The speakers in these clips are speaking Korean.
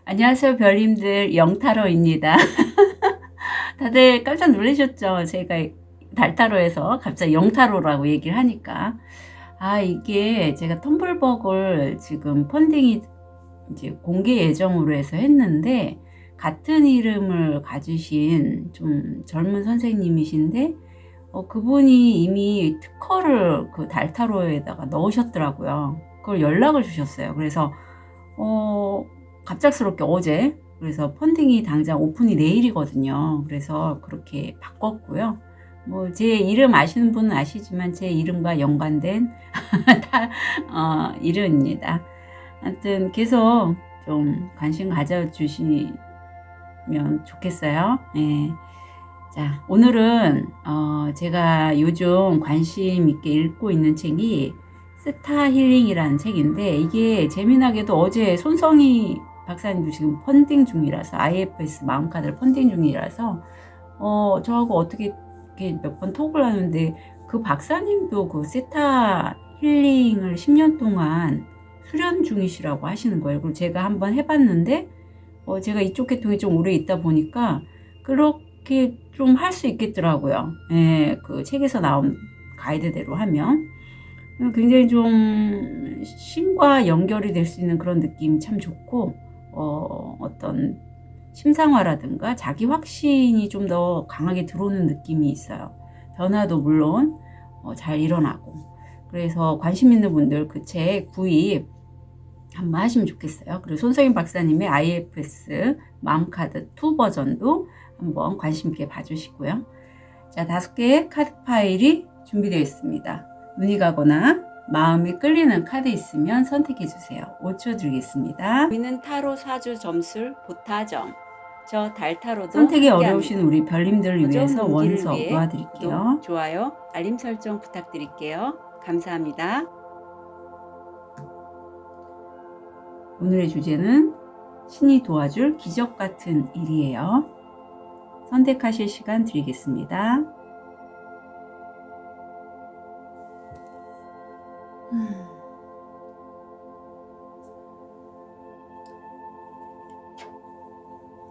안녕하세요, 별님들. 영타로입니다. 다들 깜짝 놀라셨죠? 제가 달타로에서 갑자기 영타로라고 얘기를 하니까. 이게 제가 텀블벅을 지금 펀딩이 이제 공개 예정으로 해서 했는데, 같은 이름을 가지신 좀 젊은 선생님이신데, 그분이 이미 특허를 그 달타로에다가 넣으셨더라고요. 그걸 연락을 주셨어요. 그래서, 어, 갑작스럽게 어제, 그래서 펀딩이 당장 오픈이 내일이거든요. 그래서 그렇게 바꿨고요. 뭐 제 이름 아시는 분은 아시지만 제 이름과 연관된 이름입니다. 하여튼 계속 좀 관심 가져주시면 좋겠어요. 예. 자, 오늘은 제가 요즘 관심 있게 읽고 있는 책이 스타 힐링이라는 책인데, 이게 재미나게도 어제 손성희 박사님도 지금 펀딩 중이라서, IFS 마음카드를 펀딩 중이라서 저하고 어떻게 이렇게 몇 번 톡을 하는데, 그 박사님도 그 스타 힐링을 10년 동안 수련 중이시라고 하시는 거예요. 그리고 제가 한번 해봤는데, 제가 이쪽 계통에 좀 오래 있다 보니까 그렇게 좀 할 수 있겠더라고요. 예, 그 책에서 나온 가이드대로 하면 굉장히 좀 신과 연결이 될 수 있는 그런 느낌이 참 좋고, 어떤 심상화라든가 자기 확신이 좀 더 강하게 들어오는 느낌이 있어요. 변화도 물론 잘 일어나고. 그래서 관심 있는 분들 그 책 구입 한번 하시면 좋겠어요. 그리고 손석인 박사님의 IFS 마음카드 2 버전도 한번 관심 있게 봐주시고요. 자, 5개의 카드 파일이 준비되어 있습니다. 눈이 가거나 마음이 끌리는 카드 있으면 선택해 주세요. 5초 드리겠습니다. 보이는 타로 사주 점술 보타점. 저 달타로도 선택이 어려우신 우리 별님들을 위해서 원서 놓아드릴게요. 좋아요, 알림 설정 부탁드릴게요. 감사합니다. 오늘의 주제는 신이 도와줄 기적 같은 일이에요. 선택하실 시간 드리겠습니다.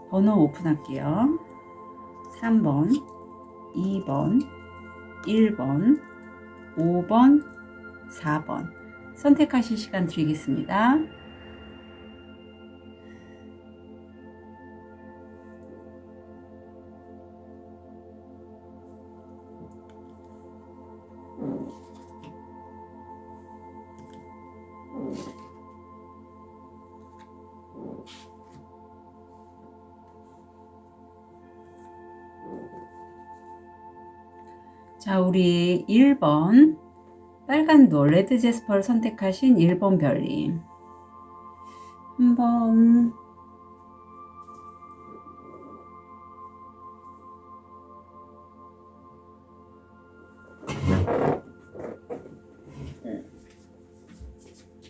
번호 오픈할게요. 3번, 2번, 1번, 5번, 4번. 선택하실 시간 드리겠습니다. 자, 우리 1번 빨간 돌 레드 제스퍼를 선택하신 1번 별님. 한번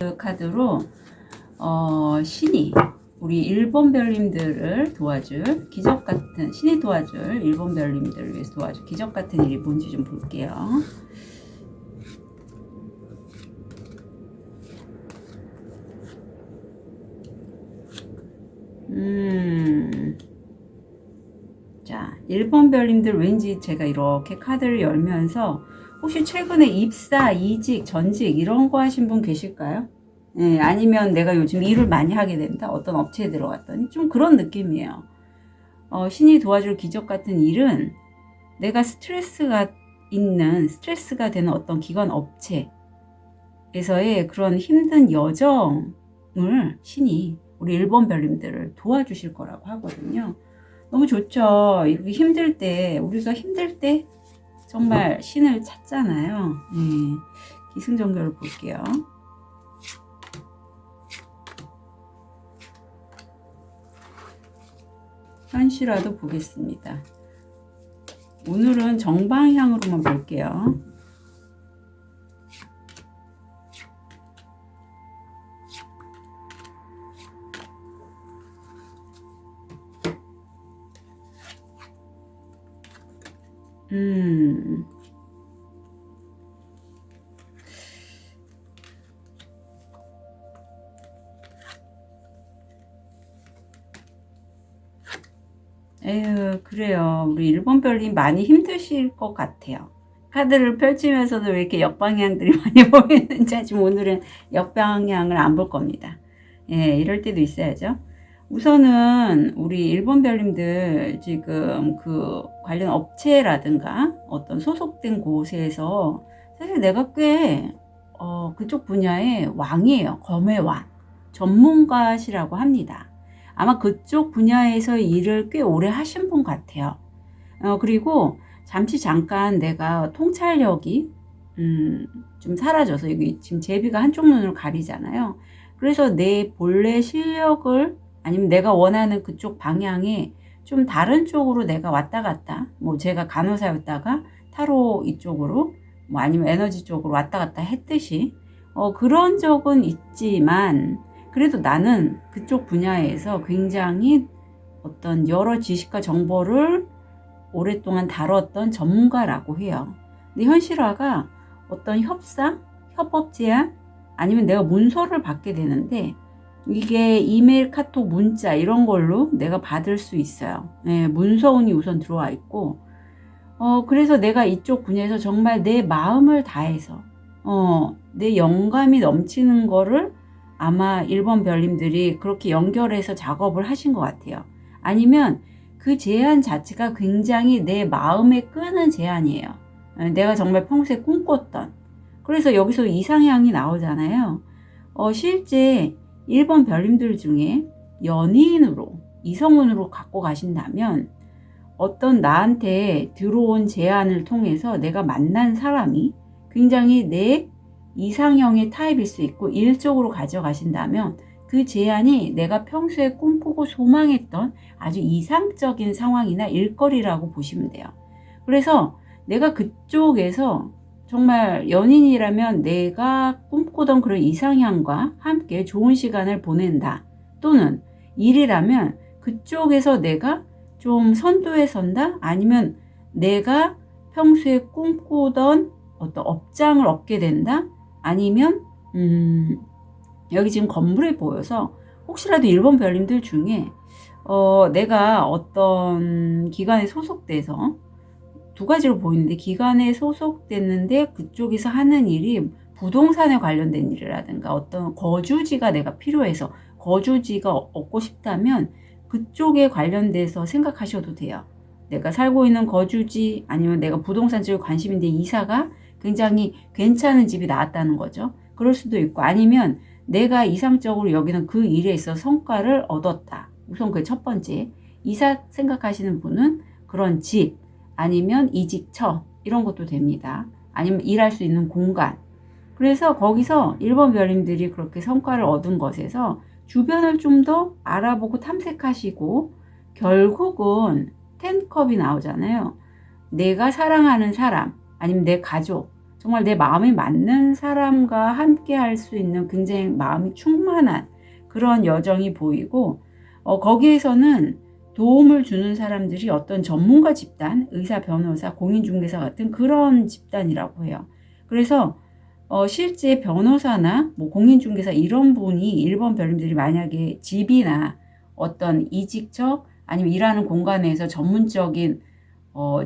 그 카드로 신이 우리 1번 별님들을 도와줄 기적 같은, 신이 도와줄 1번 별님들을 위해서 도와줄 기적 같은 일이 뭔지 좀 볼게요. 자, 1번 별님들 왠지 제가 이렇게 카드를 열면서 혹시 최근에 입사, 이직, 전직 이런 거 하신 분 계실까요? 네, 아니면 내가 요즘 일을 많이 하게 된다. 어떤 업체에 들어갔더니 좀 그런 느낌이에요. 신이 도와줄 기적 같은 일은 내가 스트레스가 되는 어떤 기관 업체에서의 그런 힘든 여정을 신이 우리 1번 별님들을 도와주실 거라고 하거든요. 너무 좋죠. 이렇게 힘들 때, 우리가 힘들 때 정말 신을 찾잖아요. 네. 기승전결을 볼게요. 현실화도 보겠습니다. 오늘은 정방향으로만 볼게요. 에휴, 그래요. 우리 1번 별님 많이 힘드실 것 같아요. 카드를 펼치면서도 왜 이렇게 역방향들이 많이 보이는지, 하지만 오늘은 역방향을 안 볼 겁니다. 예, 이럴 때도 있어야죠. 우선은 우리 1번 별님들 지금 그 관련 업체라든가 어떤 소속된 곳에서 사실 내가 꽤 그쪽 분야의 왕이에요. 검의 왕. 전문가시라고 합니다. 아마 그쪽 분야에서 일을 꽤 오래 하신 분 같아요. 그리고 잠깐 내가 통찰력이 좀 사라져서, 여기 지금 제비가 한쪽 눈을 가리잖아요. 그래서 내 본래 실력을, 아니면 내가 원하는 그쪽 방향에 좀 다른 쪽으로 내가 왔다 갔다, 뭐 제가 간호사였다가 타로 이쪽으로, 뭐 아니면 에너지 쪽으로 왔다 갔다 했듯이 그런 적은 있지만, 그래도 나는 그쪽 분야에서 굉장히 어떤 여러 지식과 정보를 오랫동안 다뤘던 전문가라고 해요. 근데 현실화가 어떤 협상, 협업 제안, 아니면 내가 문서를 받게 되는데, 이게 이메일, 카톡, 문자 이런 걸로 내가 받을 수 있어요. 네, 문서운이 우선 들어와 있고, 그래서 내가 이쪽 분야에서 정말 내 마음을 다해서 내 영감이 넘치는 거를 아마 1번 별님들이 그렇게 연결해서 작업을 하신 것 같아요. 아니면 그 제안 자체가 굉장히 내 마음에 끄는 제안이에요. 내가 정말 평소에 꿈꿨던. 그래서 여기서 이상향이 나오잖아요. 실제 1번 별님들 중에 연인으로, 이성운으로 갖고 가신다면, 어떤 나한테 들어온 제안을 통해서 내가 만난 사람이 굉장히 내 이상형의 타입일 수 있고, 일적으로 가져가신다면 그 제안이 내가 평소에 꿈꾸고 소망했던 아주 이상적인 상황이나 일거리라고 보시면 돼요. 그래서 내가 그쪽에서 정말 연인이라면 내가 꿈꾸던 그런 이상향과 함께 좋은 시간을 보낸다. 또는 일이라면 그쪽에서 내가 좀 선두에 선다? 아니면 내가 평소에 꿈꾸던 어떤 업장을 얻게 된다? 아니면 여기 지금 건물이 보여서 혹시라도 1번 별님들 중에 내가 어떤 기관에 소속돼서, 두 가지로 보이는데, 기관에 소속됐는데 그쪽에서 하는 일이 부동산에 관련된 일이라든가 어떤 거주지가 내가 필요해서 거주지가 얻고 싶다면 그쪽에 관련돼서 생각하셔도 돼요. 내가 살고 있는 거주지, 아니면 내가 부동산 쪽에 관심인데 이사가 굉장히 괜찮은 집이 나왔다는 거죠. 그럴 수도 있고, 아니면 내가 이상적으로 여기는 그 일에 있어 성과를 얻었다. 우선 그게 첫 번째. 이사 생각하시는 분은 그런 집, 아니면 이직처, 이런 것도 됩니다. 아니면 일할 수 있는 공간. 그래서 거기서 1번 별님들이 그렇게 성과를 얻은 것에서 주변을 좀 더 알아보고 탐색하시고, 결국은 10컵이 나오잖아요. 내가 사랑하는 사람, 아니면 내 가족, 정말 내 마음에 맞는 사람과 함께 할 수 있는 굉장히 마음이 충만한 그런 여정이 보이고, 거기에서는 도움을 주는 사람들이 어떤 전문가 집단, 의사, 변호사, 공인중개사 같은 그런 집단이라고 해요. 그래서 실제 변호사나 뭐 공인중개사 이런 분이 1번 별님들이 만약에 집이나 어떤 이직처, 아니면 일하는 공간에서 전문적인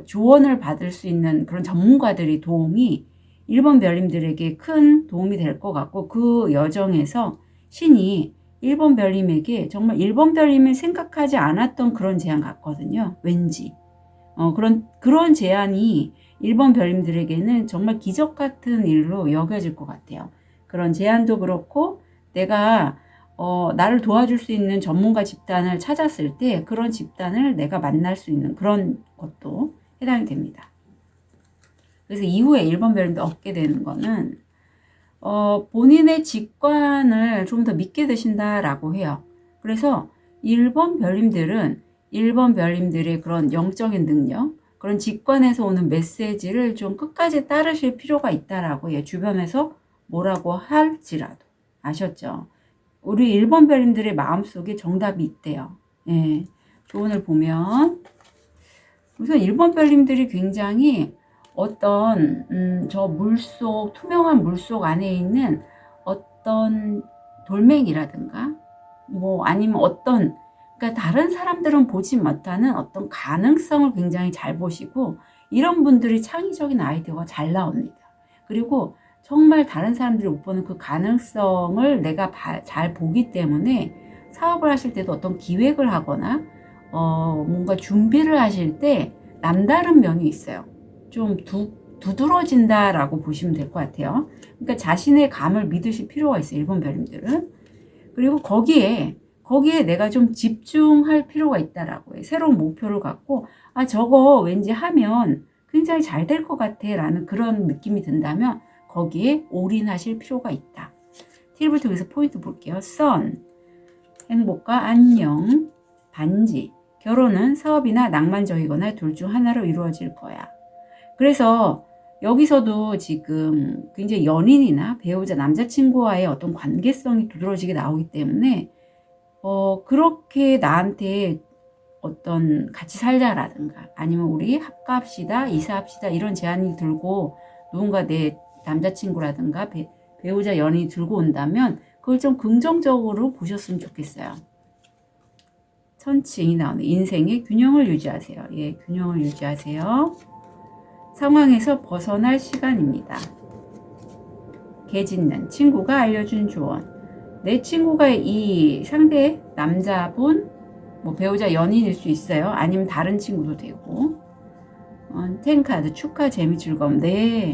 조언을 받을 수 있는 그런 전문가들의 도움이 1번 별님들에게 큰 도움이 될 것 같고, 그 여정에서 신이 1번 별님에게 정말 1번 별님이 생각하지 않았던 그런 제안 같거든요. 왠지. 그런 제안이 1번 별님들에게는 정말 기적 같은 일로 여겨질 것 같아요. 그런 제안도 그렇고, 내가 나를 도와줄 수 있는 전문가 집단을 찾았을 때 그런 집단을 내가 만날 수 있는 그런 것도 해당이 됩니다. 그래서 이후에 1번 별님도 얻게 되는 거는 본인의 직관을 좀 더 믿게 되신다라고 해요. 그래서 1번 별님들은 1번 별님들의 그런 영적인 능력, 그런 직관에서 오는 메시지를 좀 끝까지 따르실 필요가 있다라고 해요. 주변에서 뭐라고 할지라도. 아셨죠? 우리 1번 별님들의 마음속에 정답이 있대요. 예. 조언을 보면 우선 1번 별님들이 굉장히 어떤 저 물속, 투명한 물속 안에 있는 어떤 돌멩이라든가 뭐 아니면 어떤 그러니까 다른 사람들은 보지 못하는 어떤 가능성을 굉장히 잘 보시고 이런 분들이 창의적인 아이디어가 잘 나옵니다. 그리고 정말 다른 사람들이 못 보는 그 가능성을 내가 잘 보기 때문에 사업을 하실 때도 어떤 기획을 하거나 뭔가 준비를 하실 때 남다른 면이 있어요. 좀 두드러진다라고 보시면 될 것 같아요. 그러니까 자신의 감을 믿으실 필요가 있어요. 1번 별님들은. 그리고 거기에 내가 좀 집중할 필요가 있다라고 해요. 새로운 목표를 갖고 저거 왠지 하면 굉장히 잘 될 것 같아 라는 그런 느낌이 든다면 거기에 올인하실 필요가 있다. 팁을 통해서 포인트 볼게요. 선, 행복과 안녕, 반지, 결혼은 사업이나 낭만적이거나 둘 중 하나로 이루어질 거야. 그래서 여기서도 지금 굉장히 연인이나 배우자, 남자친구와의 어떤 관계성이 두드러지게 나오기 때문에 그렇게 나한테 어떤 같이 살자라든가 아니면 우리 합갑시다, 이사합시다 이런 제안이 들고 누군가 내 남자친구라든가 배우자 연인이 들고 온다면 그걸 좀 긍정적으로 보셨으면 좋겠어요. 천칭이 나오네. 인생의 균형을 유지하세요. 예, 균형을 유지하세요. 상황에서 벗어날 시간입니다. 개짓는 친구가 알려준 조언. 내 친구가 이 상대 남자분, 뭐 배우자 연인일 수 있어요. 아니면 다른 친구도 되고. 텐카드 축하 재미 즐거움. 네,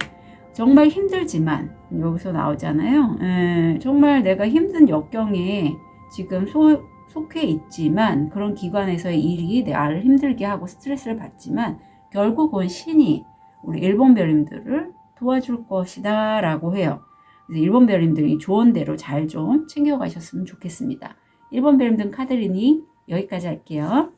정말 힘들지만 여기서 나오잖아요. 정말 내가 힘든 역경에 지금 속해 있지만 그런 기관에서의 일이 나를 힘들게 하고 스트레스를 받지만 결국은 신이 우리 1번 별님들을 도와줄 것이다 라고 해요. 그래서 1번 별님들이 조언대로 잘 좀 챙겨가셨으면 좋겠습니다. 1번 별님들 카드 리딩 여기까지 할게요.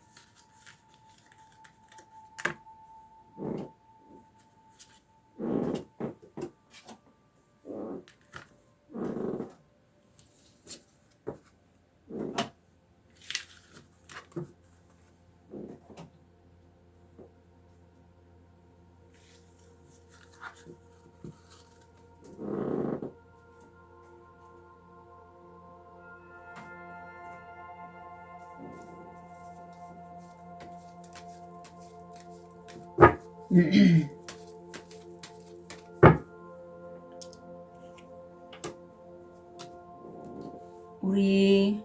우리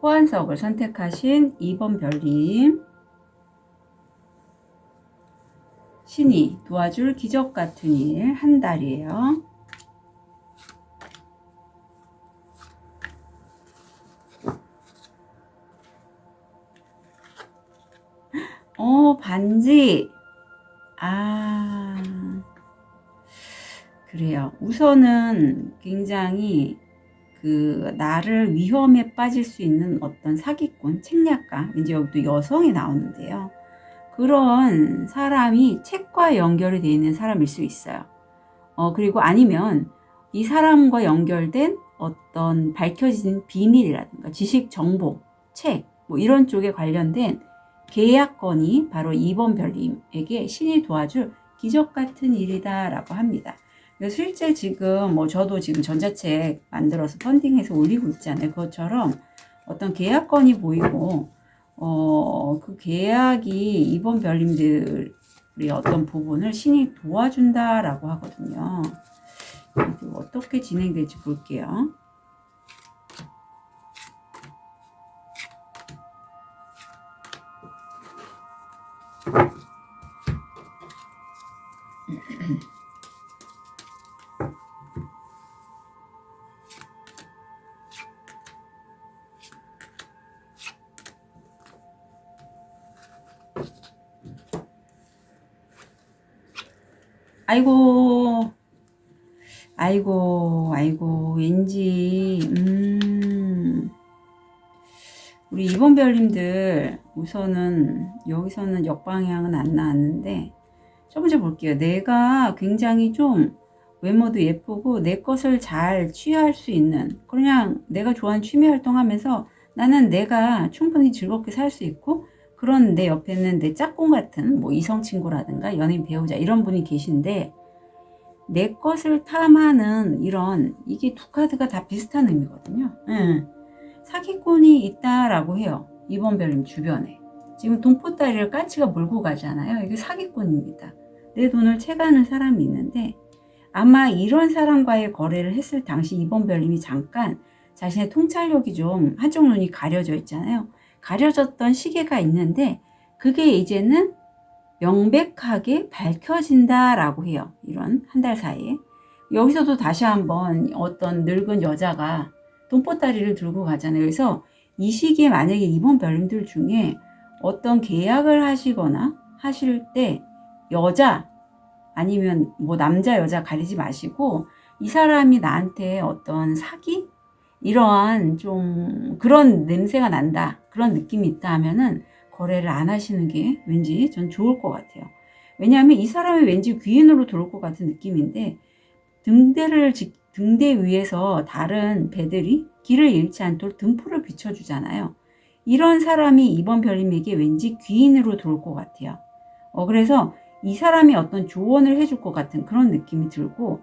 호환석을 선택하신 2번 별님, 신이 도와줄 기적 같은 일 한 달이에요. 반지. 그래요. 우선은 굉장히 나를 위험에 빠질 수 있는 어떤 사기꾼, 책략가, 왠지 여기도 여성이 나오는데요. 그런 사람이 책과 연결이 되어 있는 사람일 수 있어요. 그리고 아니면 이 사람과 연결된 어떤 밝혀진 비밀이라든가 지식 정보, 책, 뭐 이런 쪽에 관련된 계약건이 바로 2번 별님에게 신이 도와줄 기적 같은 일이다 라고 합니다. 실제 지금 저도 지금 전자책 만들어서 펀딩해서 올리고 있잖아요. 그것처럼 어떤 계약건이 보이고 그 계약이 2번 별님들의 어떤 부분을 신이 도와준다라고 하거든요. 어떻게 진행될지 볼게요. 아이고, 왠지, 우리 2번 별님들, 우선은, 여기서는 역방향은 안 나왔는데, 첫 번째 볼게요. 내가 굉장히 좀, 외모도 예쁘고, 내 것을 잘 취할 수 있는, 그냥 내가 좋아하는 취미 활동하면서, 나는 내가 충분히 즐겁게 살 수 있고, 그런 내 옆에는 내 짝꿍 같은, 뭐 이성 친구라든가, 연인 배우자, 이런 분이 계신데, 내 것을 탐하는 이게 두 카드가 다 비슷한 의미거든요. 사기꾼이 있다라고 해요. 2번 별님 주변에. 지금 돈보따리를 까치가 몰고 가잖아요. 이게 사기꾼입니다. 내 돈을 채가는 사람이 있는데 아마 이런 사람과의 거래를 했을 당시 2번 별님이 잠깐 자신의 통찰력이 좀 한쪽 눈이 가려져 있잖아요. 가려졌던 시계가 있는데 그게 이제는 명백하게 밝혀진다라고 해요. 이런 한 달 사이에. 여기서도 다시 한번 어떤 늙은 여자가 돈보따리를 들고 가잖아요. 그래서 이 시기에 만약에 이번 별님들 중에 어떤 계약을 하시거나 하실 때 여자 아니면 뭐 남자 여자 가리지 마시고 이 사람이 나한테 어떤 사기? 이러한 좀 그런 냄새가 난다. 그런 느낌이 있다 하면은 거래를 안 하시는 게 왠지 전 좋을 것 같아요. 왜냐하면 이 사람이 왠지 귀인으로 들어올 것 같은 느낌인데 등대 위에서 다른 배들이 길을 잃지 않도록 등불을 비춰주잖아요. 이런 사람이 이번 별님에게 왠지 귀인으로 들어올 것 같아요. 그래서 이 사람이 어떤 조언을 해줄 것 같은 그런 느낌이 들고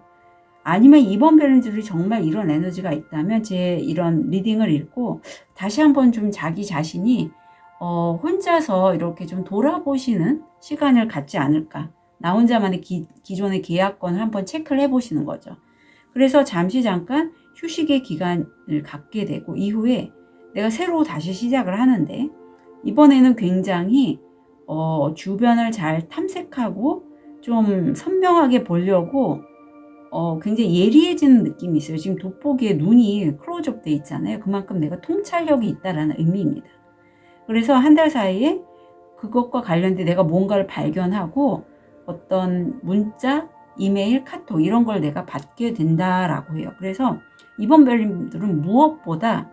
아니면 이번 별님들이 정말 이런 에너지가 있다면 제 이런 리딩을 읽고 다시 한번 좀 자기 자신이 혼자서 이렇게 좀 돌아보시는 시간을 갖지 않을까. 나 혼자만의 기존의 계약권을 한번 체크를 해보시는 거죠. 그래서 잠깐 휴식의 기간을 갖게 되고 이후에 내가 새로 다시 시작을 하는데 이번에는 굉장히 주변을 잘 탐색하고 좀 선명하게 보려고 굉장히 예리해지는 느낌이 있어요. 지금 돋보기에 눈이 클로즈업 돼 있잖아요. 그만큼 내가 통찰력이 있다라는 의미입니다. 그래서 한 달 사이에 그것과 관련된 내가 뭔가를 발견하고 어떤 문자, 이메일, 카톡 이런 걸 내가 받게 된다라고 해요. 그래서 이번 별님들은 무엇보다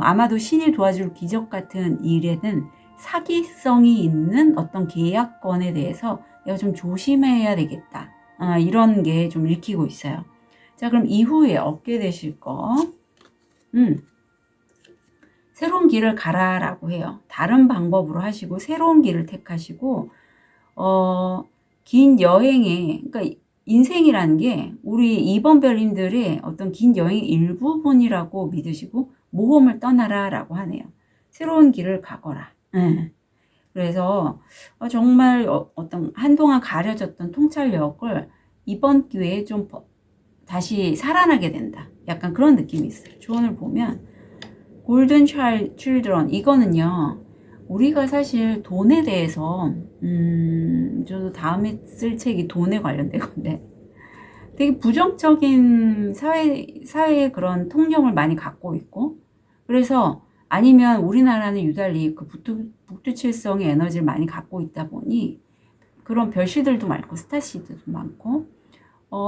아마도 신이 도와줄 기적 같은 일에는 사기성이 있는 어떤 계약권에 대해서 내가 좀 조심해야 되겠다. 이런 게 좀 읽히고 있어요. 자, 그럼 이후에 얻게 되실 거. 새로운 길을 가라라고 해요. 다른 방법으로 하시고 새로운 길을 택하시고 긴 여행에 그러니까 인생이라는 게 우리 2번 별님들의 어떤 긴 여행의 일부분이라고 믿으시고 모험을 떠나라라고 하네요. 새로운 길을 가거라. 그래서 정말 어떤 한동안 가려졌던 통찰력을 이번 기회에 좀 다시 살아나게 된다. 약간 그런 느낌이 있어요. 조언을 보면 골든 칠드런 이거는요. 우리가 사실 돈에 대해서 저도 다음에 쓸 책이 돈에 관련된 건데 되게 부정적인 사회의 그런 통념을 많이 갖고 있고 그래서 아니면 우리나라는 유달리 그 북두칠성의 에너지를 많이 갖고 있다 보니 그런 별씨들도 많고 스타씨들도 많고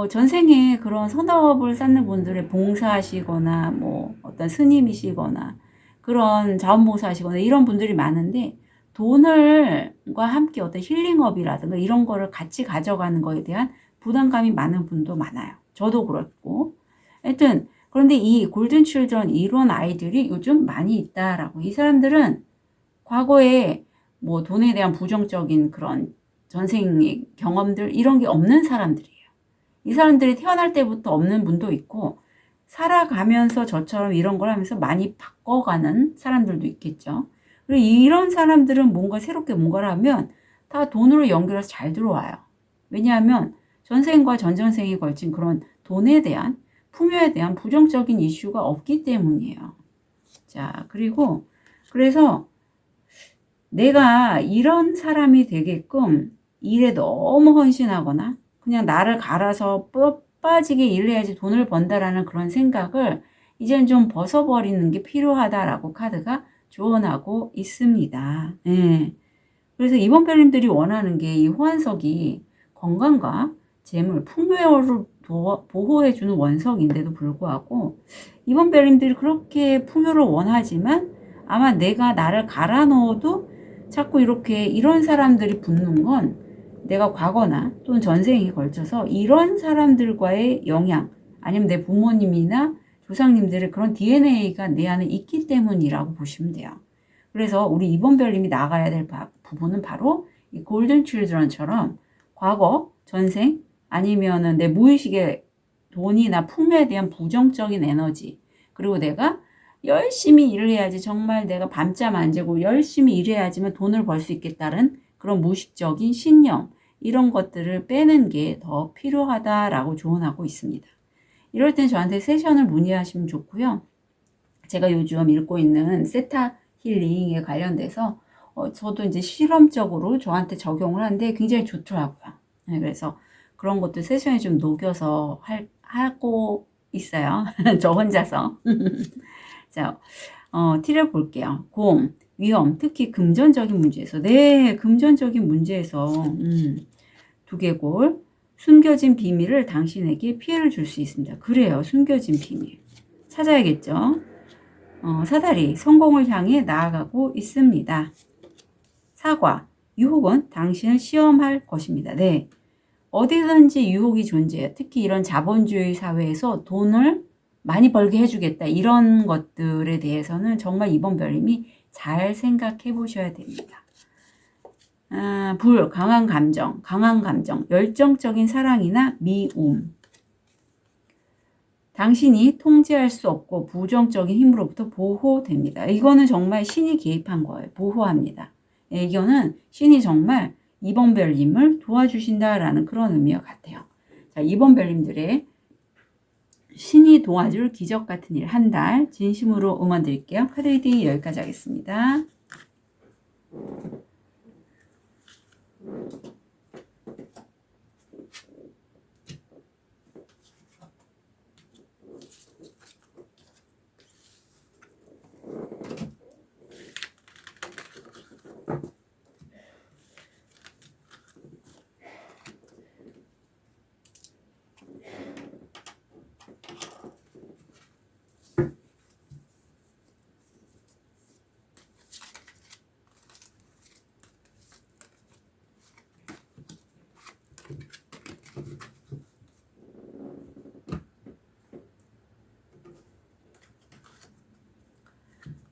전생에 그런 선업을 쌓는 분들의 봉사하시거나 뭐 어떤 스님이시거나 그런 자원봉사하시거나 이런 분들이 많은데 돈을과 함께 어떤 힐링업이라든가 이런 거를 같이 가져가는 거에 대한 부담감이 많은 분도 많아요. 저도 그렇고 하여튼 그런데 이 골든 칠드런 이런 아이들이 요즘 많이 있다라고. 이 사람들은 과거에 뭐 돈에 대한 부정적인 그런 전생의 경험들 이런 게 없는 사람들이에요. 이 사람들이 태어날 때부터 없는 분도 있고 살아가면서 저처럼 이런 걸 하면서 많이 바꿔가는 사람들도 있겠죠. 그리고 이런 사람들은 뭔가 새롭게 뭔가를 하면 다 돈으로 연결해서 잘 들어와요. 왜냐하면 전생과 전전생에 걸친 그런 돈에 대한 풍요에 대한 부정적인 이슈가 없기 때문이에요. 자, 그리고 그래서 내가 이런 사람이 되게끔 일에 너무 헌신하거나 그냥 나를 갈아서 빠지게 일을 해야지 돈을 번다라는 그런 생각을 이제는 좀 벗어버리는 게 필요하다라고 카드가 조언하고 있습니다. 네. 그래서 이번 별님들이 원하는 게 이 호환석이 건강과 재물, 풍요를 보호해주는 원석인데도 불구하고 이번 별님들이 그렇게 풍요를 원하지만 아마 내가 나를 갈아 넣어도 자꾸 이렇게 이런 사람들이 붙는 건 내가 과거나 또는 전생에 걸쳐서 이런 사람들과의 영향 아니면 내 부모님이나 조상님들의 그런 DNA가 내 안에 있기 때문이라고 보시면 돼요. 그래서 우리 이번 별님이 나가야 될 부분은 바로 이 골든 칠드런처럼 과거, 전생 아니면은 내 무의식의 돈이나 풍요에 대한 부정적인 에너지 그리고 내가 열심히 일을 해야지, 정말 내가 밤잠 안 자고 열심히 일해야지만 돈을 벌 수 있겠다는 그런 무의식적인 신념, 이런 것들을 빼는 게 더 필요하다라고 조언하고 있습니다. 이럴 땐 저한테 세션을 문의하시면 좋고요. 제가 요즘 읽고 있는 세타 힐링에 관련돼서 저도 이제 실험적으로 저한테 적용을 하는데 굉장히 좋더라고요. 네, 그래서 그런 것도 세션에 좀 녹여서 하고 있어요. 저 혼자서. 자, 티를 볼게요. 곰, 위험, 특히 금전적인 문제에서. 네, 금전적인 문제에서. 두개골, 숨겨진 비밀을 당신에게 피해를 줄 수 있습니다. 그래요. 숨겨진 비밀. 찾아야겠죠. 사다리, 성공을 향해 나아가고 있습니다. 사과, 유혹은 당신을 시험할 것입니다. 네. 어디든지 유혹이 존재해요. 특히 이런 자본주의 사회에서 돈을 많이 벌게 해주겠다, 이런 것들에 대해서는 정말 이번 별님이 잘 생각해 보셔야 됩니다. 불, 강한 감정, 열정적인 사랑이나 미움. 당신이 통제할 수 없고 부정적인 힘으로부터 보호됩니다. 이거는 정말 신이 개입한 거예요. 보호합니다. 이거는 신이 정말 이번 별님을 도와주신다라는 그런 의미와 같아요. 자, 이번 별님들의 신이 도와줄 기적 같은 일 한 달 진심으로 응원 드릴게요. 카드 리딩 여기까지 하겠습니다.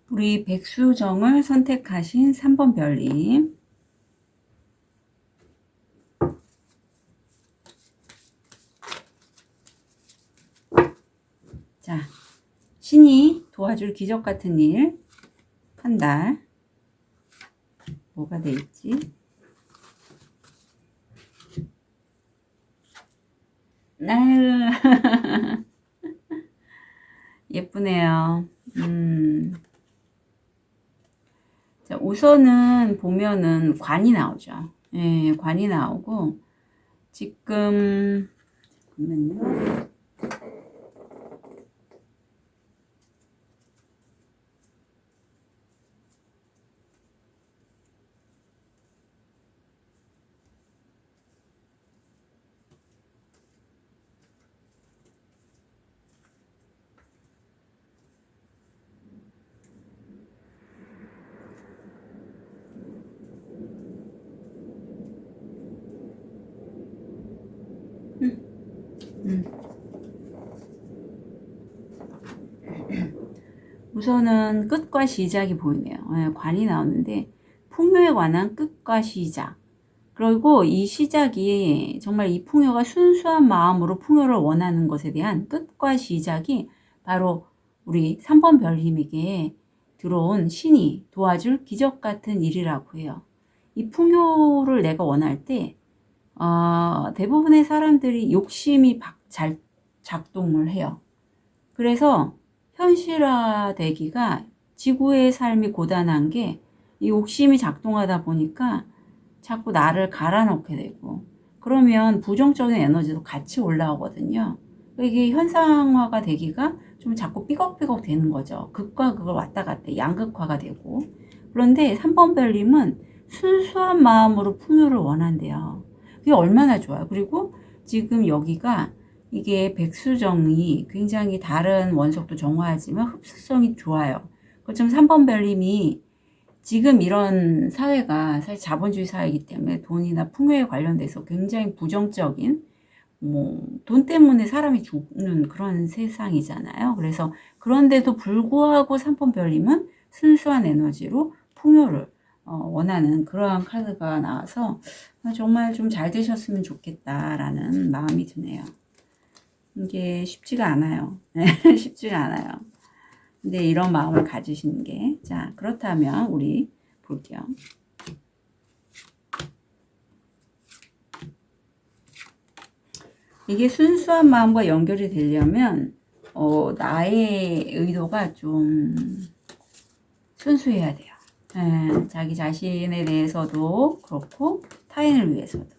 우리 백수정을 선택하신 3번 별님. 자, 신이 도와줄 기적 같은 일 한 달 뭐가 돼 있지? 아유 예쁘네요. 자, 우선은 보면은 관이 나오죠. 예, 관이 나오고 지금 잠깐만요. 우선은 끝과 시작이 보이네요. 예, 관이 나오는데 풍요에 관한 끝과 시작. 그리고 이 시작이 정말 이 풍요가 순수한 마음으로 풍요를 원하는 것에 대한 끝과 시작이 바로 우리 3번 별님에게 들어온 신이 도와줄 기적 같은 일이라고 해요. 이 풍요를 내가 원할 때 대부분의 사람들이 욕심이 잘 작동을 해요. 그래서 현실화되기가, 지구의 삶이 고단한 게 이 욕심이 작동하다 보니까 자꾸 나를 갈아넣게 되고, 그러면 부정적인 에너지도 같이 올라오거든요. 이게 현상화가 되기가 좀 자꾸 삐걱삐걱 되는 거죠. 극과 극을 왔다 갔다 양극화가 되고. 그런데 3번 별님은 순수한 마음으로 풍요를 원한대요. 그게 얼마나 좋아요. 그리고 지금 여기가 이게 백수정이 굉장히 다른 원석도 정화하지만 흡수성이 좋아요. 그렇지만 3번 별님이 지금 이런 사회가 사실 자본주의 사회이기 때문에 돈이나 풍요에 관련돼서 굉장히 부정적인, 돈 때문에 사람이 죽는 그런 세상이잖아요. 그래서 그런데도 불구하고 3번 별님은 순수한 에너지로 풍요를 원하는 그러한 카드가 나와서 정말 좀 잘 되셨으면 좋겠다라는 마음이 드네요. 이게 쉽지가 않아요. 쉽지가 않아요. 근데 이런 마음을 가지시는 게, 자, 그렇다면 우리 볼게요. 이게 순수한 마음과 연결이 되려면 나의 의도가 좀 순수해야 돼요. 자기 자신에 대해서도 그렇고 타인을 위해서도.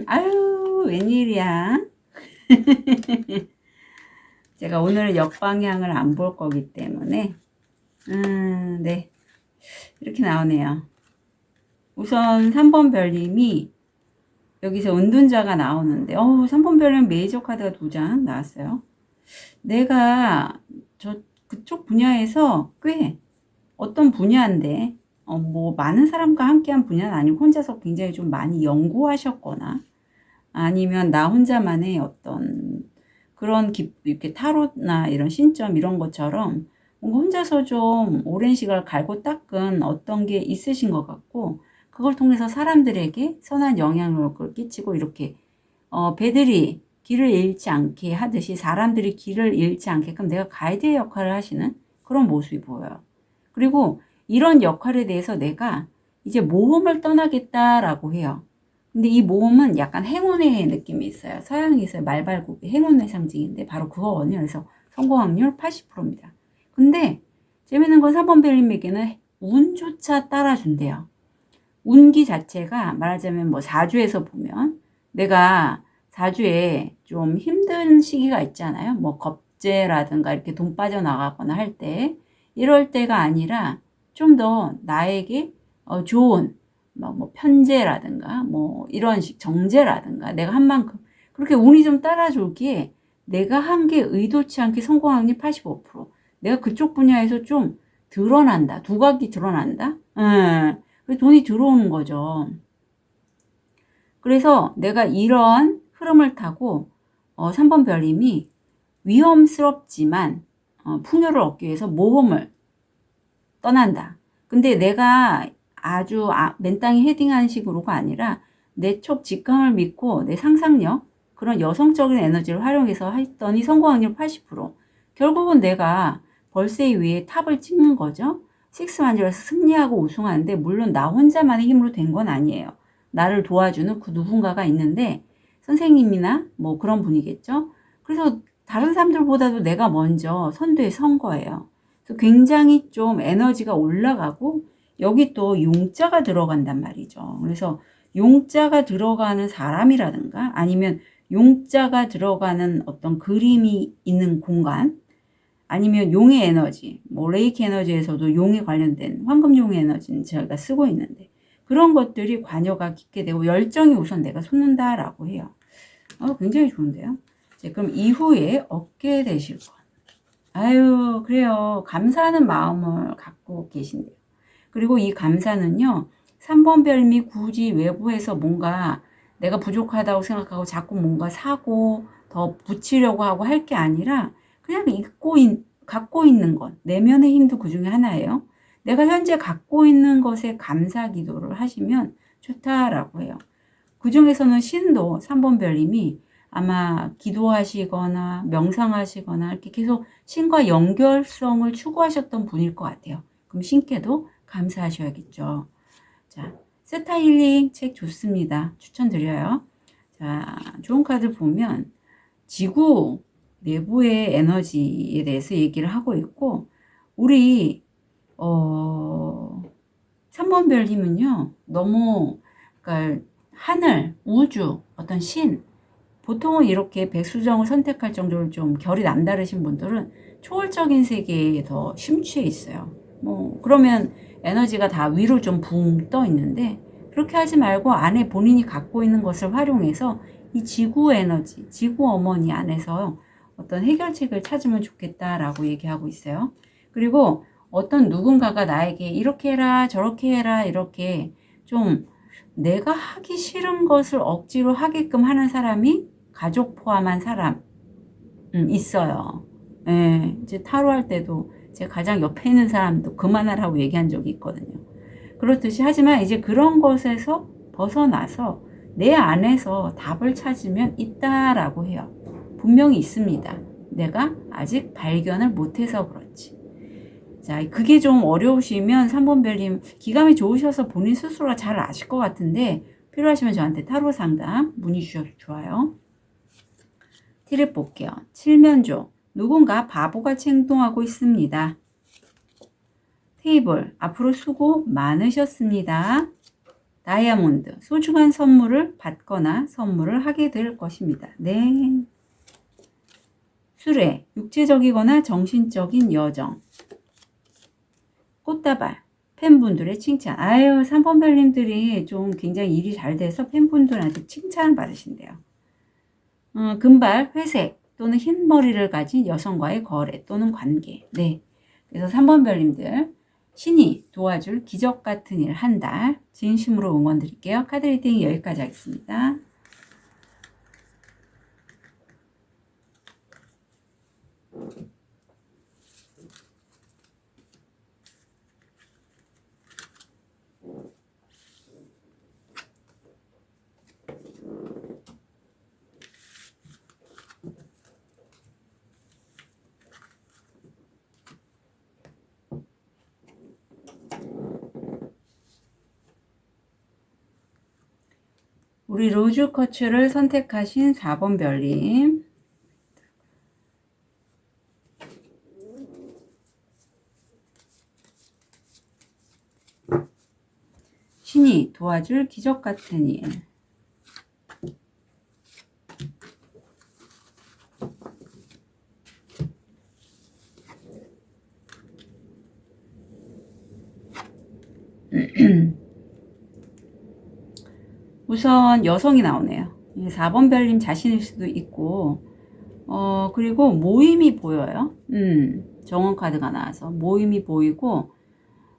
아유, 웬일이야. 제가 오늘 역방향을 안 볼 거기 때문에, 네. 이렇게 나오네요. 우선 3번 별님이 여기서 은둔자가 나오는데, 3번 별님 메이저 카드가 2장 나왔어요. 내가 그쪽 분야에서 꽤 어떤 분야인데, 뭐 많은 사람과 함께한 분야는 아니고 혼자서 굉장히 좀 많이 연구하셨거나 아니면 나 혼자만의 어떤 그런 이렇게 타로나 이런 신점 이런 것처럼 뭔가 혼자서 좀 오랜 시간을 갈고 닦은 어떤 게 있으신 것 같고, 그걸 통해서 사람들에게 선한 영향력을 끼치고 이렇게 배들이 길을 잃지 않게 하듯이 사람들이 길을 잃지 않게끔 내가 가이드의 역할을 하시는 그런 모습이 보여요. 그리고 이런 역할에 대해서 내가 이제 모험을 떠나겠다라고 해요. 근데 이 모험은 약간 행운의 느낌이 있어요. 서양에서의 말발굽이 행운의 상징인데 바로 그거거든요. 그래서 성공 확률 80%입니다. 근데 재밌는 건 3번 별님에게는 운조차 따라준대요. 운기 자체가 말하자면 뭐 사주에서 보면 내가 사주에 좀 힘든 시기가 있잖아요. 뭐 겁재라든가 이렇게 돈 빠져나가거나 할 때, 이럴 때가 아니라 좀 더 나에게 좋은 뭐 편재라든가 뭐 이런 식 정제라든가 내가 한 만큼 그렇게 운이 좀 따라줄기에 내가 한 게 의도치 않게 성공 확률 85%. 내가 그쪽 분야에서 좀 드러난다. 두각이 드러난다. 돈이 들어오는 거죠. 그래서 내가 이런 흐름을 타고 3번 별님이 위험스럽지만 풍요를 얻기 위해서 모험을 떠난다. 근데 내가 아주 맨땅에 헤딩하는 식으로가 아니라 내 촉 직감을 믿고 내 상상력, 그런 여성적인 에너지를 활용해서 했더니 성공 확률 80%. 결국은 내가 벌새에 위에 탑을 찍는 거죠. 식스만주에서 승리하고 우승하는데, 물론 나 혼자만의 힘으로 된 건 아니에요. 나를 도와주는 그 누군가가 있는데 선생님이나 뭐 그런 분이겠죠. 그래서 다른 사람들보다도 내가 먼저 선두에 선 거예요. 그래서 굉장히 좀 에너지가 올라가고, 여기 또 용자가 들어간단 말이죠. 그래서 용자가 들어가는 사람이라든가 아니면 용자가 들어가는 어떤 그림이 있는 공간, 아니면 용의 에너지, 뭐 레이키 에너지에서도 용에 관련된 황금용의 에너지는 저희가 쓰고 있는데 그런 것들이 관여가 깊게 되고 열정이 우선 내가 솟는다라고 해요. 굉장히 좋은데요. 이제 그럼 이후에 얻게 되실 것. 아유, 그래요. 감사하는 마음을 갖고 계신데요. 그리고 이 감사는요, 3번 별미 굳이 외부에서 뭔가 내가 부족하다고 생각하고 자꾸 뭔가 사고 더 붙이려고 하고 할 게 아니라 그냥 갖고 있는 것, 내면의 힘도 그 중에 하나예요. 내가 현재 갖고 있는 것에 감사 기도를 하시면 좋다라고 해요. 그 중에서는 신도 3번 별님이 아마 기도하시거나 명상하시거나 이렇게 계속 신과 연결성을 추구하셨던 분일 것 같아요. 그럼 신께도 감사하셔야겠죠. 자, 세타 힐링 책 좋습니다. 추천드려요. 자, 좋은 카드 보면 지구 내부의 에너지에 대해서 얘기를 하고 있고, 우리 3번 별님은요 너무 그러니까 하늘, 우주, 어떤 신, 보통은 이렇게 백수정을 선택할 정도로 좀 결이 남다르신 분들은 초월적인 세계에 더 심취해 있어요. 뭐 그러면 에너지가 다 위로 좀 붕 떠 있는데, 그렇게 하지 말고 안에 본인이 갖고 있는 것을 활용해서 이 지구 에너지, 지구 어머니 안에서 어떤 해결책을 찾으면 좋겠다라고 얘기하고 있어요. 그리고 어떤 누군가가 나에게 이렇게 해라 저렇게 해라 이렇게 좀 내가 하기 싫은 것을 억지로 하게끔 하는 사람이 가족 포함한 사람 있어요. 예, 이제 타로 할 때도 제 가장 옆에 있는 사람도 그만하라고 얘기한 적이 있거든요. 그렇듯이 하지만 이제 그런 것에서 벗어나서 내 안에서 답을 찾으면 있다라고 해요. 분명히 있습니다. 내가 아직 발견을 못해서 그렇지. 자, 그게 좀 어려우시면 3번 별님 기감이 좋으셔서 본인 스스로가 잘 아실 것 같은데 필요하시면 저한테 타로 상담 문의 주셔도 좋아요. 티를 볼게요. 칠면조. 누군가 바보같이 행동하고 있습니다. 테이블. 앞으로 수고 많으셨습니다. 다이아몬드. 소중한 선물을 받거나 선물을 하게 될 것입니다. 네. 수레. 육체적이거나 정신적인 여정. 꽃다발. 팬분들의 칭찬. 아유, 3번 별님들이 좀 굉장히 일이 잘 돼서 팬분들한테 칭찬을 받으신대요. 금발, 회색 또는 흰 머리를 가진 여성과의 거래 또는 관계. 네. 그래서 3번 별님들 신이 도와줄 기적 같은 일 한 달 진심으로 응원 드릴게요. 카드 리딩 여기까지 하겠습니다. 우리 로즈 커츠를 선택하신 4번 별님. 신이 도와줄 기적 같은 일. 우선 여성이 나오네요. 4번 별님 자신일 수도 있고 그리고 모임이 보여요. 정원 카드가 나와서 모임이 보이고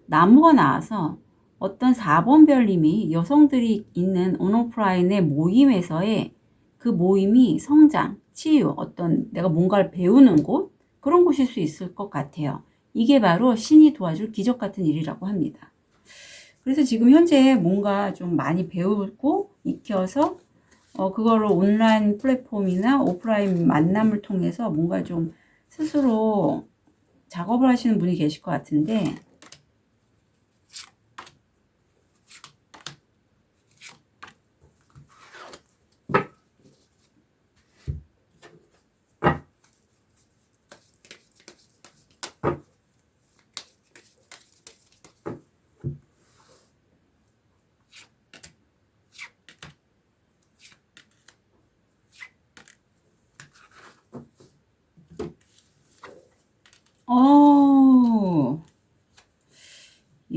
나무가 나와서 어떤 4번 별님이 여성들이 있는 온오프라인의 모임에서의 그 모임이 성장, 치유, 어떤 내가 뭔가를 배우는 곳 그런 곳일 수 있을 것 같아요. 이게 바로 신이 도와줄 기적 같은 일이라고 합니다. 그래서 지금 현재 뭔가 좀 많이 배우고 익혀서 그거를 온라인 플랫폼이나 오프라인 만남을 통해서 뭔가 좀 스스로 작업을 하시는 분이 계실 것 같은데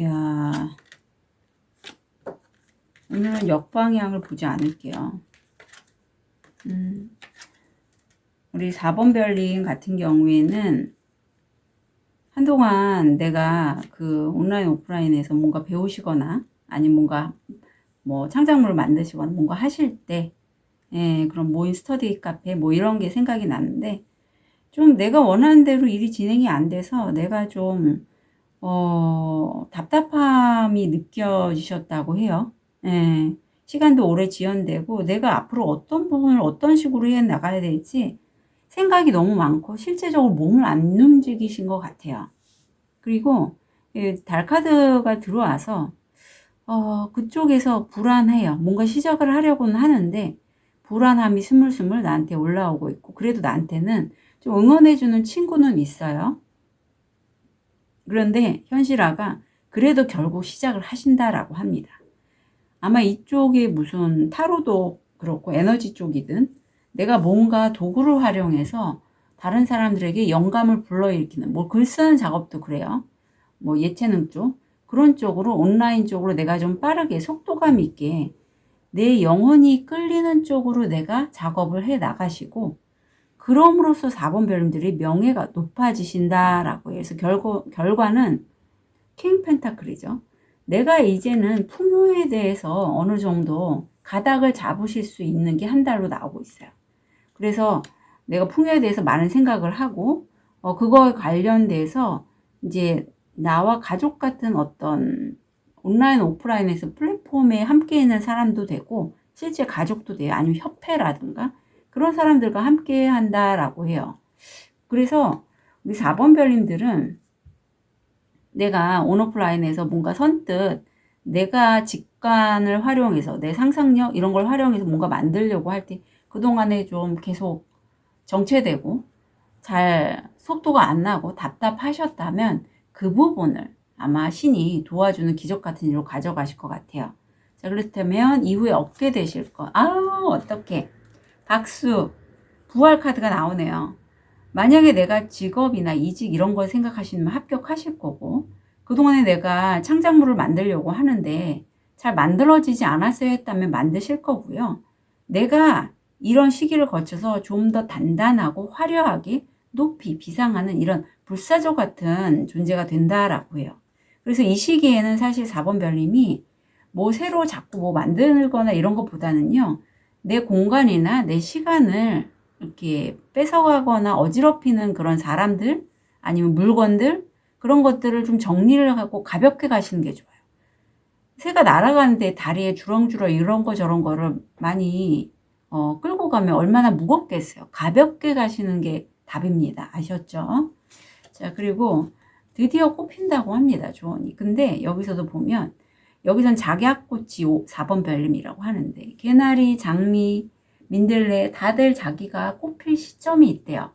야, 오늘은 역방향을 보지 않을게요. 우리 4번 별님 같은 경우에는 한동안 내가 그 온라인 오프라인에서 뭔가 배우시거나 아니면 뭔가 뭐 창작물을 만드시거나 뭔가 하실 때 그런 모임 스터디 카페 뭐 이런 게 생각이 나는데 좀 내가 원하는 대로 일이 진행이 안 돼서 내가 좀 답답함이 느껴지셨다고 해요. 시간도 오래 지연되고 내가 앞으로 어떤 부분을 어떤 식으로 해 나가야 될지 생각이 너무 많고 실제적으로 몸을 안 움직이신 것 같아요. 그리고 달 카드가 들어와서 그쪽에서 불안해요. 뭔가 시작을 하려고는 하는데 불안함이 스물스물 나한테 올라오고 있고 그래도 나한테는 좀 응원해주는 친구는 있어요. 그런데 현실화가 그래도 결국 시작을 하신다라고 합니다. 아마 이쪽에 무슨 타로도 그렇고 에너지 쪽이든 내가 뭔가 도구를 활용해서 다른 사람들에게 영감을 불러일으키는 뭐 글 쓰는 작업도 그래요. 뭐 예체능 쪽 그런 쪽으로 온라인 쪽으로 내가 좀 빠르게 속도감 있게 내 영혼이 끌리는 쪽으로 내가 작업을 해 나가시고 그럼으로써 4번 별님들이 명예가 높아지신다라고 해서 결과는 킹 펜타클이죠. 내가 이제는 풍요에 대해서 어느 정도 가닥을 잡으실 수 있는 게 한 달로 나오고 있어요. 그래서 내가 풍요에 대해서 많은 생각을 하고 그거에 관련돼서 이제 나와 가족 같은 어떤 온라인, 오프라인에서 플랫폼에 함께 있는 사람도 되고 실제 가족도 돼요. 아니면 협회라든가 그런 사람들과 함께 한다라고 해요. 그래서 우리 4번 별님들은 내가 온오프라인에서 뭔가 선뜻 내가 직관을 활용해서 내 상상력 이런 걸 활용해서 뭔가 만들려고 할 때 그동안에 좀 계속 정체되고 잘 속도가 안 나고 답답하셨다면 그 부분을 아마 신이 도와주는 기적 같은 일로 가져가실 것 같아요. 자, 그렇다면 이후에 얻게 되실 것. 아우, 어떡해. 박수. 부활 카드가 나오네요. 만약에 내가 직업이나 이직 이런 걸 생각하시면 합격하실 거고, 그동안에 내가 창작물을 만들려고 하는데 잘 만들어지지 않았어야 했다면 만드실 거고요. 내가 이런 시기를 거쳐서 좀 더 단단하고 화려하게 높이 비상하는 이런 불사조 같은 존재가 된다라고 해요. 그래서 이 시기에는 사실 4번 별님이 뭐 새로 자꾸 뭐 만들거나 이런 것보다는요, 내 공간이나 내 시간을 이렇게 뺏어가거나 어지럽히는 그런 사람들 아니면 물건들 그런 것들을 좀 정리를 하고 가볍게 가시는 게 좋아요. 새가 날아가는데 다리에 주렁주렁 이런 거 저런 거를 많이 끌고 가면 얼마나 무겁겠어요. 가볍게 가시는 게 답입니다. 아셨죠? 자, 그리고 드디어 꽃핀다고 합니다. 조언이. 근데 여기서도 보면 여기선 작약꽃이 4번 별님이라고 하는데 개나리, 장미, 민들레 다들 자기가 꽃필 시점이 있대요.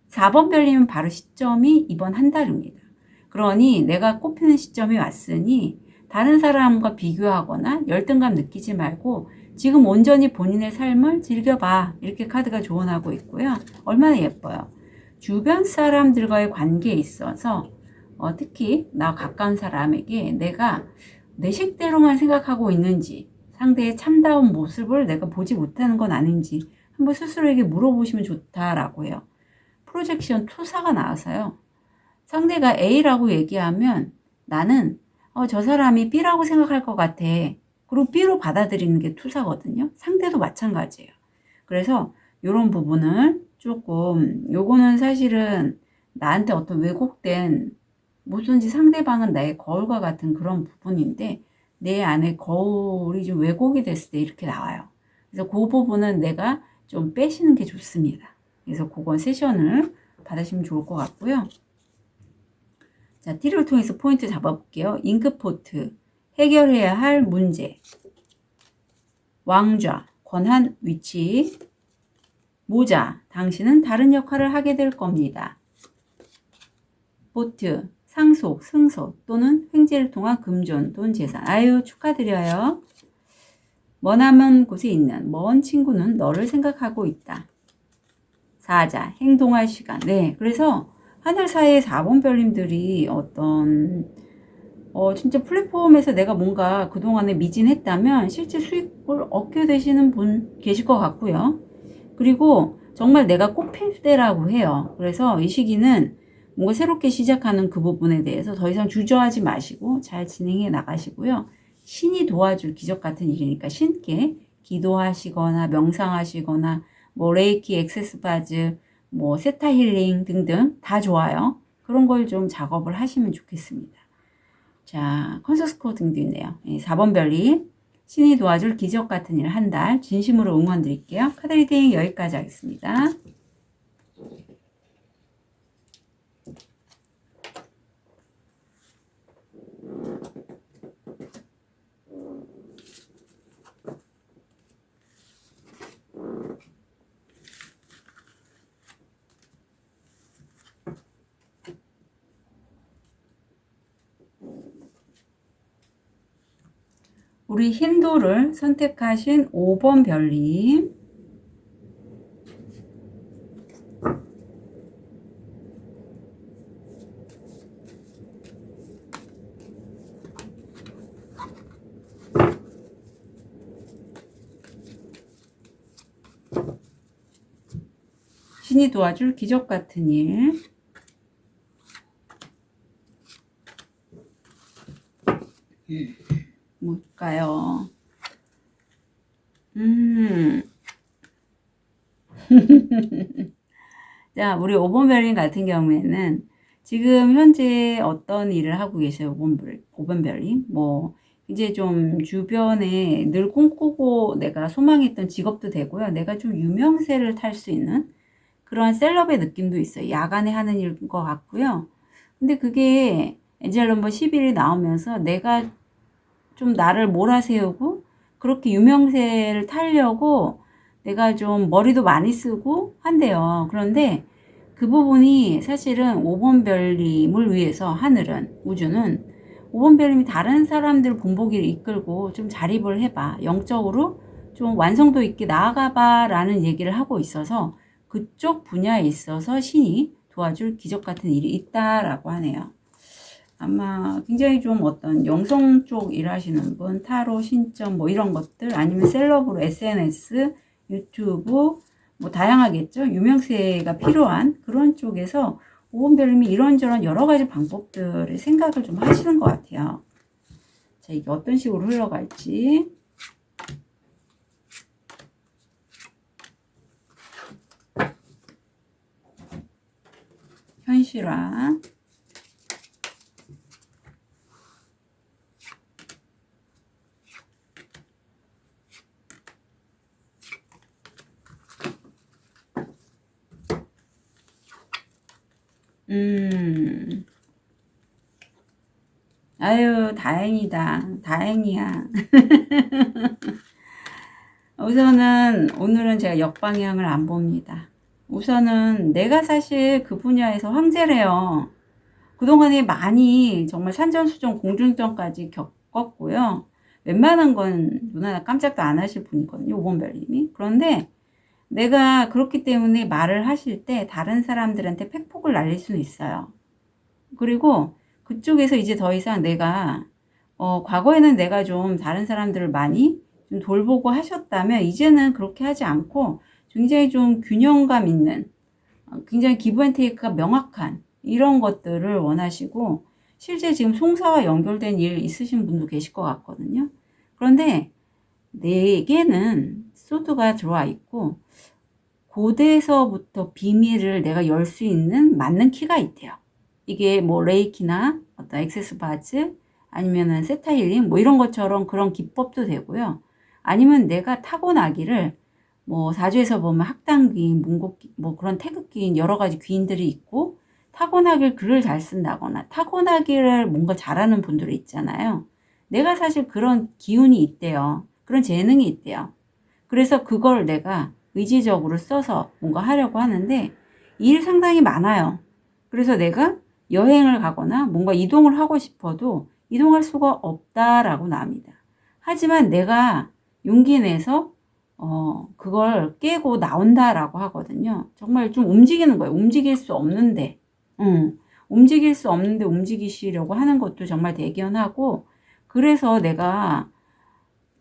4번 별님은 바로 시점이 이번 한 달입니다. 그러니 내가 꽃피는 시점이 왔으니 다른 사람과 비교하거나 열등감 느끼지 말고 지금 온전히 본인의 삶을 즐겨봐. 이렇게 카드가 조언하고 있고요. 얼마나 예뻐요. 주변 사람들과의 관계에 있어서 특히 나 가까운 사람에게 내가 내 식대로만 생각하고 있는지 상대의 참다운 모습을 내가 보지 못하는 건 아닌지 한번 스스로에게 물어보시면 좋다라고 해요. 프로젝션 투사가 나와서요. 상대가 A라고 얘기하면 나는 저 사람이 B라고 생각할 것 같아. 그리고 B로 받아들이는 게 투사거든요. 상대도 마찬가지예요. 그래서 이런 부분을 조금 요거는 사실은 나한테 어떤 왜곡된 뭐든지 상대방은 나의 거울과 같은 그런 부분인데 내 안에 거울이 좀 왜곡이 됐을 때 이렇게 나와요. 그래서 그 부분은 내가 좀 빼시는 게 좋습니다. 그래서 그건 세션을 받으시면 좋을 것 같고요. 자, 띠를 통해서 포인트 잡아볼게요. 잉크포트, 해결해야 할 문제, 왕좌, 권한 위치, 모자, 당신은 다른 역할을 하게 될 겁니다. 보트, 상속, 승소 또는 횡재를 통한 금전, 돈, 재산. 아유, 축하드려요. 머나먼 곳에 있는 먼 친구는 너를 생각하고 있다. 사자, 행동할 시간. 네, 그래서 하늘사이의 4번 별님들이 어떤 진짜 플랫폼에서 내가 뭔가 그동안에 미진했다면 실제 수익을 얻게 되시는 분 계실 것 같고요. 그리고 정말 내가 꽃필 때라고 해요. 그래서 이 시기는 뭔가 새롭게 시작하는 그 부분에 대해서 더 이상 주저하지 마시고 잘 진행해 나가시고요. 신이 도와줄 기적 같은 일이니까 신께 기도하시거나 명상하시거나 뭐 레이키, 액세스바즈, 뭐 세타 힐링 등등 다 좋아요. 그런 걸 좀 작업을 하시면 좋겠습니다. 자, 컨서스코 등도 있네요. 4번 별이 신이 도와줄 기적 같은 일 한 달 진심으로 응원 드릴게요. 카드 리딩 여기까지 하겠습니다. 우리 힌두를 선택하신 5번 별님. 신이 도와줄 기적 같은 일. 뭘까요? 자, 우리 5번 별님 같은 경우에는 지금 현재 어떤 일을 하고 계세요? 5번 별님? 뭐 이제 좀 주변에 늘 꿈꾸고 내가 소망했던 직업도 되고요. 내가 좀 유명세를 탈 수 있는 그런 셀럽의 느낌도 있어요. 야간에 하는 일인 것 같고요. 근데 그게 엔젤 넘버 11이 나오면서 내가 좀 나를 몰아세우고 그렇게 유명세를 타려고 내가 좀 머리도 많이 쓰고 한대요. 그런데 그 부분이 사실은 5번 별님을 위해서 하늘은, 우주는 5번 별님이 다른 사람들 본보기를 이끌고 좀 자립을 해봐. 영적으로 좀 완성도 있게 나아가봐 라는 얘기를 하고 있어서 그쪽 분야에 있어서 신이 도와줄 기적 같은 일이 있다라고 하네요. 아마 굉장히 좀 어떤 영성 쪽 일하시는 분, 타로, 신점 뭐 이런 것들, 아니면 셀럽으로 SNS, 유튜브 뭐 다양하겠죠. 유명세가 필요한 그런 쪽에서 오은별님이 이런저런 여러 가지 방법들을 생각을 좀 하시는 것 같아요. 자, 이게 어떤 식으로 흘러갈지. 현실화. 아유, 다행이다. 다행이야. 우선은 오늘은 제가 역방향을 안 봅니다. 우선은 내가 사실 그 분야에서 황제래요. 그동안에 많이 정말 산전수전 공중전까지 겪었고요. 웬만한 건 누나 깜짝도 안 하실 분이거든요. 5번 별님이. 그런데 내가 그렇기 때문에 말을 하실 때 다른 사람들한테 팩폭을 날릴 수는 있어요. 그리고 그쪽에서 이제 더 이상 내가 과거에는 내가 좀 다른 사람들을 많이 좀 돌보고 하셨다면 이제는 그렇게 하지 않고 굉장히 좀 균형감 있는 굉장히 기브앤테이크가 명확한 이런 것들을 원하시고 실제 지금 송사와 연결된 일 있으신 분도 계실 것 같거든요. 그런데 내게는 소드가 들어와 있고 고대에서부터 비밀을 내가 열 수 있는 맞는 키가 있대요. 이게 뭐 레이키나 어떤 액세스 바즈 아니면은 세타 힐링 뭐 이런 것처럼 그런 기법도 되고요. 아니면 내가 타고나기를 뭐 사주에서 보면 학당귀인, 문곡귀 뭐 그런 태극귀인 여러 가지 귀인들이 있고 타고나길 글을 잘 쓴다거나 타고나기를 뭔가 잘하는 분들이 있잖아요. 내가 사실 그런 기운이 있대요. 그런 재능이 있대요. 그래서 그걸 내가 의지적으로 써서 뭔가 하려고 하는데 일 상당히 많아요. 그래서 내가 여행을 가거나 뭔가 이동을 하고 싶어도 이동할 수가 없다라고 나옵니다. 하지만 내가 용기 내서 그걸 깨고 나온다라고 하거든요. 정말 좀 움직이는 거예요. 움직일 수 없는데 움직일 수 없는데 움직이시려고 하는 것도 정말 대견하고 그래서 내가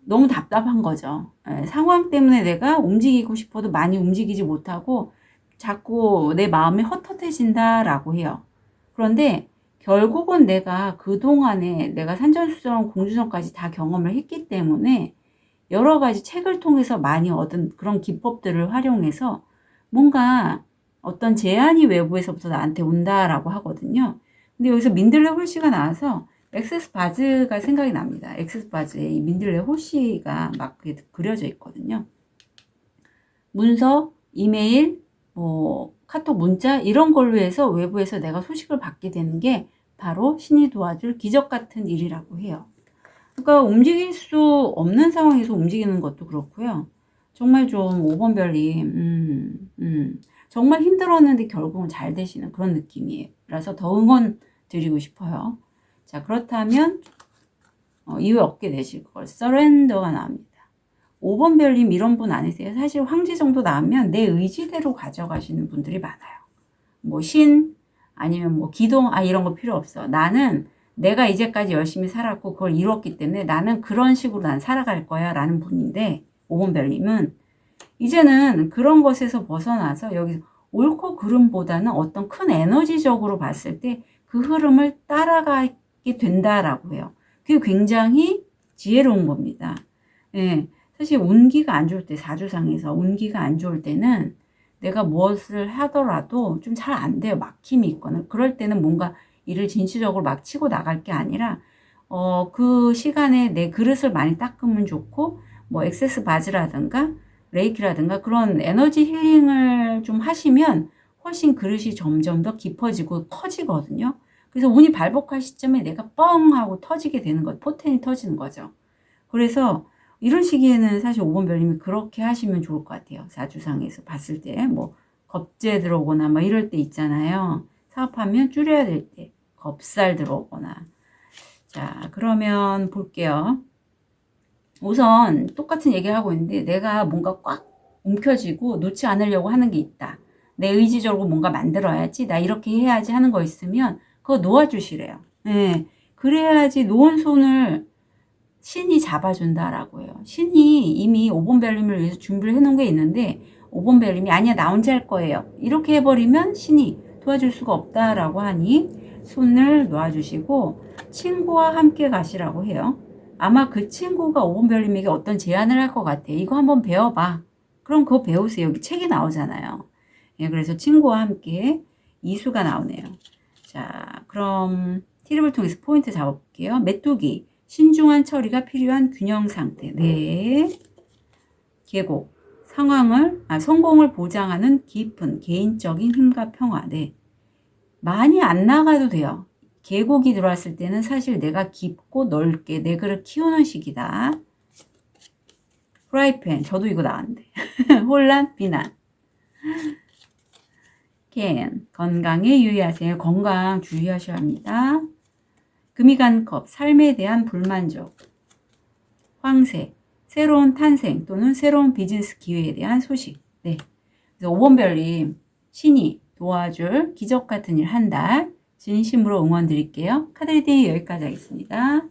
너무 답답한 거죠. 상황 때문에 내가 움직이고 싶어도 많이 움직이지 못하고 자꾸 내 마음이 헛헛해진다라고 해요. 그런데 결국은 내가 그동안에 내가 산전수전 공주전까지 다 경험을 했기 때문에 여러 가지 책을 통해서 많이 얻은 그런 기법들을 활용해서 뭔가 어떤 제안이 외부에서부터 나한테 온다라고 하거든요. 근데 여기서 민들레 홀씨가 나와서 엑세스 바즈가 생각이 납니다. 엑세스 바즈에 이 민들레 홀씨가 막 그려져 있거든요. 문서, 이메일, 뭐 카톡 문자 이런 걸로 해서 외부에서 내가 소식을 받게 되는 게 바로 신이 도와줄 기적 같은 일이라고 해요. 그러니까 움직일 수 없는 상황에서 움직이는 것도 그렇고요. 정말 좀 5번 별님 정말 힘들었는데 결국은 잘 되시는 그런 느낌이에요. 그래서 더 응원 드리고 싶어요. 자, 그렇다면 이외 얻게 되실 걸 서렌더가 나옵니다. 5번 별님 이런 분 아니세요? 사실 황제 정도 나오면 내 의지대로 가져가시는 분들이 많아요. 뭐 신 아니면 뭐 기도 이런 거 필요 없어. 나는 내가 이제까지 열심히 살았고 그걸 이뤘기 때문에 나는 그런 식으로 난 살아갈 거야 라는 분인데 5번 별님은 이제는 그런 것에서 벗어나서 여기 옳고 그름보다는 어떤 큰 에너지적으로 봤을 때 그 흐름을 따라가게 된다라고 해요. 그게 굉장히 지혜로운 겁니다. 예, 사실 운기가 안 좋을 때 사주상에서 운기가 안 좋을 때는 내가 무엇을 하더라도 좀 잘 안 돼요. 막힘이 있거나 그럴 때는 뭔가 일을 진취적으로 막 치고 나갈 게 아니라 그 시간에 내 그릇을 많이 닦으면 좋고, 뭐 액세스 바즈라든가 레이키라든가 그런 에너지 힐링을 좀 하시면 훨씬 그릇이 점점 더 깊어지고 터지거든요. 그래서 운이 발복할 시점에 내가 뻥 하고 터지게 되는 거예요. 포텐이 터지는 거죠. 그래서 이런 시기에는 사실 5번 별님이 그렇게 하시면 좋을 것 같아요. 사주상에서 봤을 때 뭐 겁재 들어오거나 뭐 이럴 때 있잖아요. 사업하면 줄여야 될 때 겁살 들어오거나. 자, 그러면 볼게요. 우선 똑같은 얘기를 하고 있는데 내가 뭔가 꽉 움켜쥐고 놓지 않으려고 하는 게 있다. 내 의지적으로 뭔가 만들어야지, 나 이렇게 해야지 하는 거 있으면 그거 놓아주시래요. 네, 그래야지 놓은 손을 신이 잡아준다라고 해요. 신이 이미 5번 별님을 위해서 준비를 해놓은 게 있는데 5번 별님이 아니야 나 혼자 할 거예요. 이렇게 해버리면 신이 도와줄 수가 없다라고 하니 손을 놓아주시고 친구와 함께 가시라고 해요. 아마 그 친구가 5번 별님에게 어떤 제안을 할 것 같아. 이거 한번 배워봐. 그럼 그거 배우세요. 여기 책이 나오잖아요. 예, 그래서 친구와 함께 이수가 나오네요. 자, 그럼 티립을 통해서 포인트 잡아볼게요. 메뚜기. 신중한 처리가 필요한 균형 상태. 네. 계곡. 성공을 보장하는 깊은 개인적인 힘과 평화. 네. 많이 안 나가도 돼요. 계곡이 들어왔을 때는 사실 내가 깊고 넓게 내 그릇 키우는 시기다. 프라이팬. 저도 이거 나왔는데. 혼란, 비난. 캔. 건강에 유의하세요. 건강 주의하셔야 합니다. 금이 간 컵. 삶에 대한 불만족. 황새. 새로운 탄생 또는 새로운 비즈니스 기회에 대한 소식. 네. 그래서 5번 별님, 신이 도와줄 기적 같은 일 한 달 진심으로 응원 드릴게요. 카드 리딩 여기까지 하겠습니다.